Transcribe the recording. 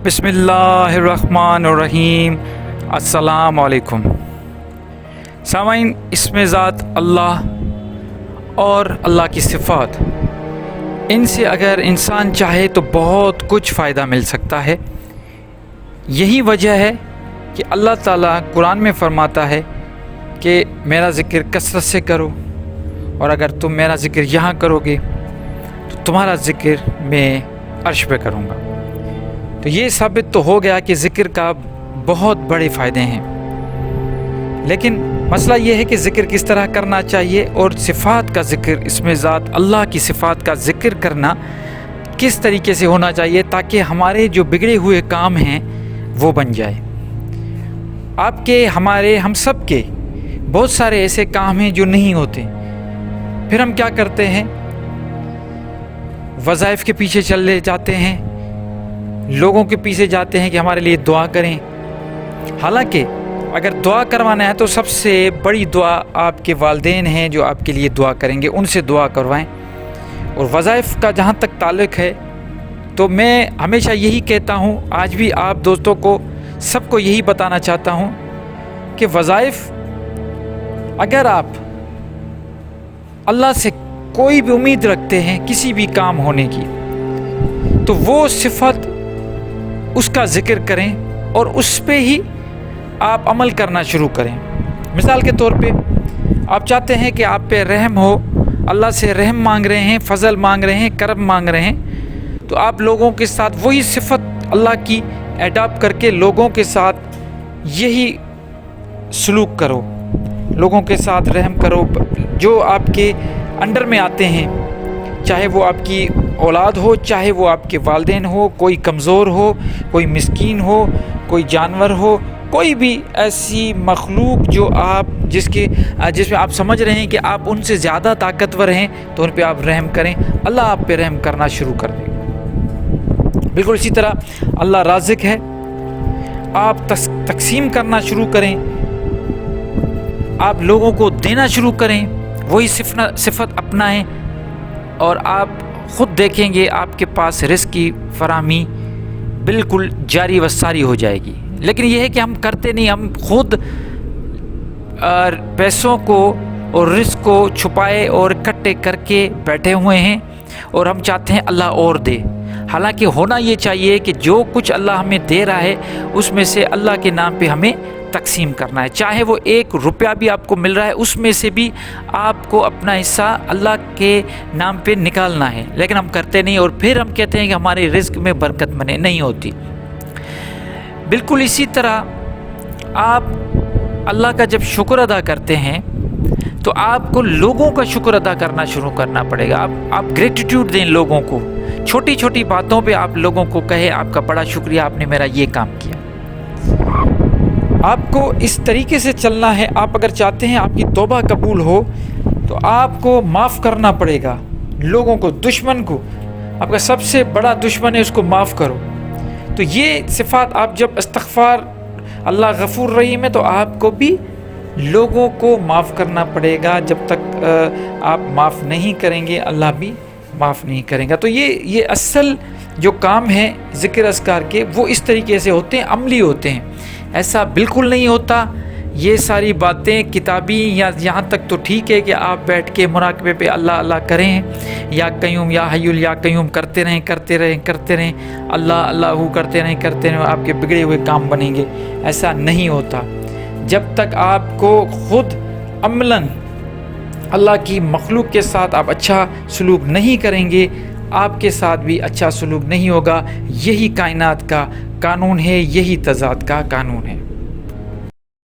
بسم اللہ الرحمن الرحیم۔ السلام علیکم سامعین، اسم ذات اللہ اور اللہ کی صفات، ان سے اگر انسان چاہے تو بہت کچھ فائدہ مل سکتا ہے۔ یہی وجہ ہے کہ اللہ تعالیٰ قرآن میں فرماتا ہے کہ میرا ذکر کثرت سے کرو، اور اگر تم میرا ذکر یہاں کرو گے تو تمہارا ذکر میں عرش پہ کروں گا۔ تو یہ ثابت تو ہو گیا کہ ذکر کا بہت بڑے فائدے ہیں، لیکن مسئلہ یہ ہے کہ ذکر کس طرح کرنا چاہیے، اور صفات کا ذکر، اسم ذات اللہ کی صفات کا ذکر کرنا کس طریقے سے ہونا چاہیے تاکہ ہمارے جو بگڑے ہوئے کام ہیں وہ بن جائے۔ آپ کے، ہمارے، ہم سب کے بہت سارے ایسے کام ہیں جو نہیں ہوتے، پھر ہم کیا کرتے ہیں؟ وظائف کے پیچھے چلے جاتے ہیں، لوگوں کے پیچھے جاتے ہیں کہ ہمارے لیے دعا کریں۔ حالانکہ اگر دعا کروانا ہے تو سب سے بڑی دعا آپ کے والدین ہیں جو آپ کے لیے دعا کریں گے، ان سے دعا کروائیں۔ اور وظائف کا جہاں تک تعلق ہے تو میں ہمیشہ یہی کہتا ہوں، آج بھی آپ دوستوں کو، سب کو یہی بتانا چاہتا ہوں کہ وظائف، اگر آپ اللہ سے کوئی بھی امید رکھتے ہیں کسی بھی کام ہونے کی، تو وہ صفت، اس کا ذکر کریں اور اس پہ ہی آپ عمل کرنا شروع کریں۔ مثال کے طور پہ آپ چاہتے ہیں کہ آپ پہ رحم ہو، اللہ سے رحم مانگ رہے ہیں، فضل مانگ رہے ہیں، کرم مانگ رہے ہیں، تو آپ لوگوں کے ساتھ وہی صفت اللہ کی ایڈاپٹ کر کے لوگوں کے ساتھ یہی سلوک کرو، لوگوں کے ساتھ رحم کرو، جو آپ کے انڈر میں آتے ہیں، چاہے وہ آپ کی اولاد ہو، چاہے وہ آپ کے والدین ہو، کوئی کمزور ہو، کوئی مسکین ہو، کوئی جانور ہو، کوئی بھی ایسی مخلوق جو آپ جس میں آپ سمجھ رہے ہیں کہ آپ ان سے زیادہ طاقتور ہیں، تو ان پہ آپ رحم کریں، اللہ آپ پہ رحم کرنا شروع کر دے۔ بالکل اسی طرح اللہ رازق ہے، آپ تقسیم کرنا شروع کریں، آپ لوگوں کو دینا شروع کریں، وہی صفت اپنائیں، اور آپ خود دیکھیں گے آپ کے پاس رزق کی فراہمی بالکل جاری و ساری ہو جائے گی۔ لیکن یہ ہے کہ ہم کرتے نہیں، ہم خود پیسوں کو اور رزق کو چھپائے اور اکٹھے کر کے بیٹھے ہوئے ہیں، اور ہم چاہتے ہیں اللہ اور دے۔ حالانکہ ہونا یہ چاہیے کہ جو کچھ اللہ ہمیں دے رہا ہے اس میں سے اللہ کے نام پہ ہمیں تقسیم کرنا ہے، چاہے وہ 1 روپیہ بھی آپ کو مل رہا ہے اس میں سے بھی آپ کو اپنا حصہ اللہ کے نام پہ نکالنا ہے، لیکن ہم کرتے نہیں، اور پھر ہم کہتے ہیں کہ ہمارے رزق میں برکت نہیں ہوتی۔ بالکل اسی طرح آپ اللہ کا جب شکر ادا کرتے ہیں تو آپ کو لوگوں کا شکر ادا کرنا شروع کرنا پڑے گا۔ آپ گریٹیٹیوڈ دیں لوگوں کو، چھوٹی چھوٹی باتوں پہ آپ لوگوں کو کہیں آپ کا بڑا شکریہ، آپ نے میرا یہ کام کیا۔ آپ کو اس طریقے سے چلنا ہے۔ آپ اگر چاہتے ہیں آپ کی توبہ قبول ہو تو آپ کو معاف کرنا پڑے گا لوگوں کو، دشمن کو، آپ کا سب سے بڑا دشمن ہے، اس کو معاف کرو۔ تو یہ صفات آپ جب استغفار، اللہ غفور رحیم ہے، تو آپ کو بھی لوگوں کو معاف کرنا پڑے گا۔ جب تک آپ معاف نہیں کریں گے اللہ بھی معاف نہیں کریں گا۔ تو یہ اصل جو کام ہے ذکر اذکار کے، وہ اس طریقے سے ہوتے ہیں، عملی ہوتے ہیں۔ ایسا بالکل نہیں ہوتا یہ ساری باتیں کتابی، یا یہاں تک تو ٹھیک ہے کہ آپ بیٹھ کے مراقبے پہ اللہ اللہ کریں، یا قیوم یا حی یا قیوم کرتے رہیں، اللہ اللہ کرتے رہیں، آپ کے بگڑے ہوئے کام بنیں گے۔ ایسا نہیں ہوتا جب تک آپ کو خود عملاً اللہ کی مخلوق کے ساتھ آپ اچھا سلوک نہیں کریں گے، آپ کے ساتھ بھی اچھا سلوک نہیں ہوگا۔ یہی کائنات کا قانون ہے، یہی تضاد کا قانون ہے۔